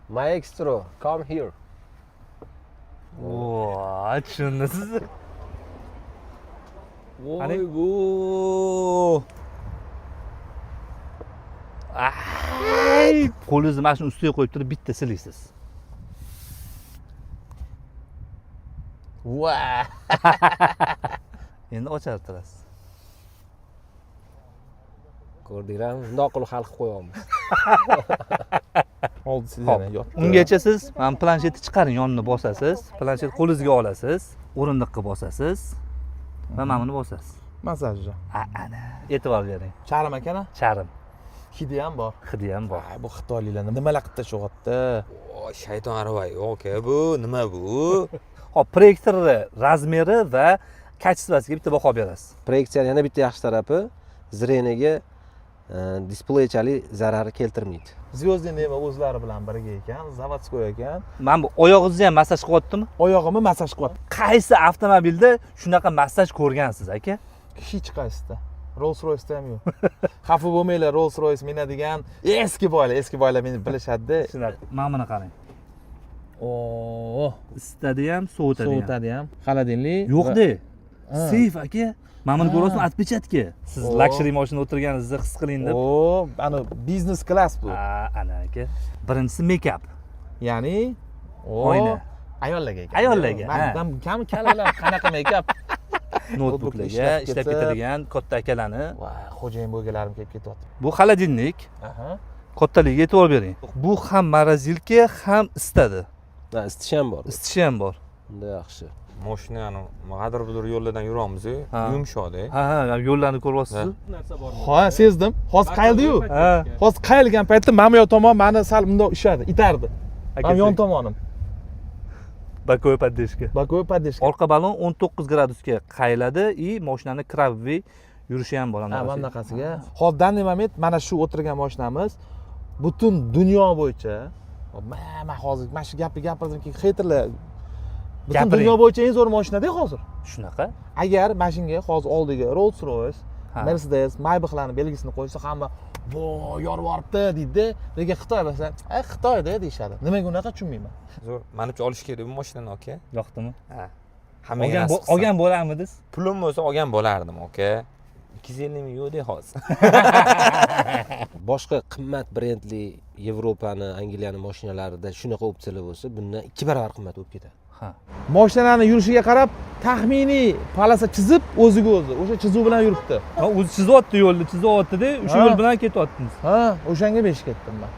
Maestro, come here. Voy, tushundingiz siz. Voy bu. Ay, qo'lingizni mana shuni ustiga qo'yib turib bitta silaysiz. Va. Endi ochar turasiz. Ko'rdinglarmi? Bundoq qilib hal qilib qo'yamiz. Oldi sizlarga yotdi. Ungacha siz mana planshetni chiqaring, yonini bosasiz. Planshet qo'lingizga olasiz, o'rindiqqa bosasiz va mana buni bosasiz. Masajda. Ana, e'tibor bering. Charm akana? Charm, Hidi ham bor. hidi ham bor. Ay, bu xitoyliklar nimalar qilib tashlayapti? Voy, shayton arava yo'q bu, nima bu? Hop, proyektorni razmeri va kачествосiga bitta baho berasiz. Proyeksiyani yana bitta yaxshi tarafi zreniyaga displeychalik zarar keltirmaydi. Zvyozniy nima o'zlari bilan birga ekan, zavodskoy ekan. Mana bu oyog'ingizni ham massaj qilyaptimi? Oyog'imni massaj qilyapti. Qaysi avtomobilda shunaqa massaj ko'rgansiz, aka? Hech qaysida. Rolls-Royce'da ham yo'q. Xafa bo'lmanglar, Rolls-Royce minadigan eski boylar meni bilishadi. Shunaqa. Mana buni qarang. Oo, Isitadi ham, sovutadi ham. sovutadi ham. Xolodilnik. Yo'q-de. Ha. Seyf aka. Mana buni Ha. ko'ryapsizmi, отпечатка. Siz Oo. luxury mashinada o'tirganingizni his qiling deb. Oo, ana biznes klass bu. Ha, ana aka. Birinchisi make-up. Ya'ni Oyna. ayollarga ekan. Ayollarga, ha. Mandan kam kalalar qanaqa make-up. Notebooklarga ishlab ishlab ketib. ketadigan katta akalarni. Voy, xo'jayin bo'lganlarim kelib ketyapti. Bu xolodilnik. Aha. Kattaligiga e'tibor bering. Bu ham morozilka, ham isitadi. Ha, isitish ham bor. Isitishi ham bor. Unda yaxshi. Mashina qadar bir yo'llardan yuramiz, Ha. yumshoqda. Ha, yo'llarni ko'ryapsiz. Ha, sezdim. Hozir qayildi-yu. Ha. Hozir qayilgan paytda mana bu tomon meni sal bundoq ishadi, itardi. Ham yon tomonim. Bokovoy поддержка. Bokovoy поддержка. Orqa balon 19 gradusga qayiladi и mashinani kravviy yurishi ham bor. Ha, mana bunaqasiga. Hozir данный момент mana shu o'tirgan mashinamiz butun dunyo bo'yicha men hozir mana shu gapni gapirdim keyin xeyterlar. Butun Gapiring. dunyo bo'yicha eng zo'r mashina-da hozir. Shunaqa? Agar mashinaga hozir oldiga Rolls-Royce, Ha. Mercedes, Maybachlarni belgisini qo'ysa hamma "Voy, yorib yuboribdi" deydi. Lekin Xitoy bo'lsa, Xitoyda" deyishadi. Nimaga unaqa tushunmayman. Zo'r. Menimcha olish kerak bu mashinani, aka. Yoqdimi? Ha. Hammaga nasib qilsa. Olgan bo'larmidingiz? Pulim bo'lsa olgan bo'lardim, aka. 250 ming yo'q-de hozir. Boshqa qimmat brendli Yevropani, Angliyani mashinalarida shunaqa opsiyalar bo'lsa, bundan 2 barobar qimmat bo'lib ketadi. Ha. Mashinani yurishiga qarab taxminiy polasa chizib o'ziga o'zi o'sha chizuv bilan yuribdi. O'zi chizyapti yo'lni, chizyapti-da, o'sha Ha. yo'l bilan ketyaptimiz. Ha, o'shanga besh ketdim men.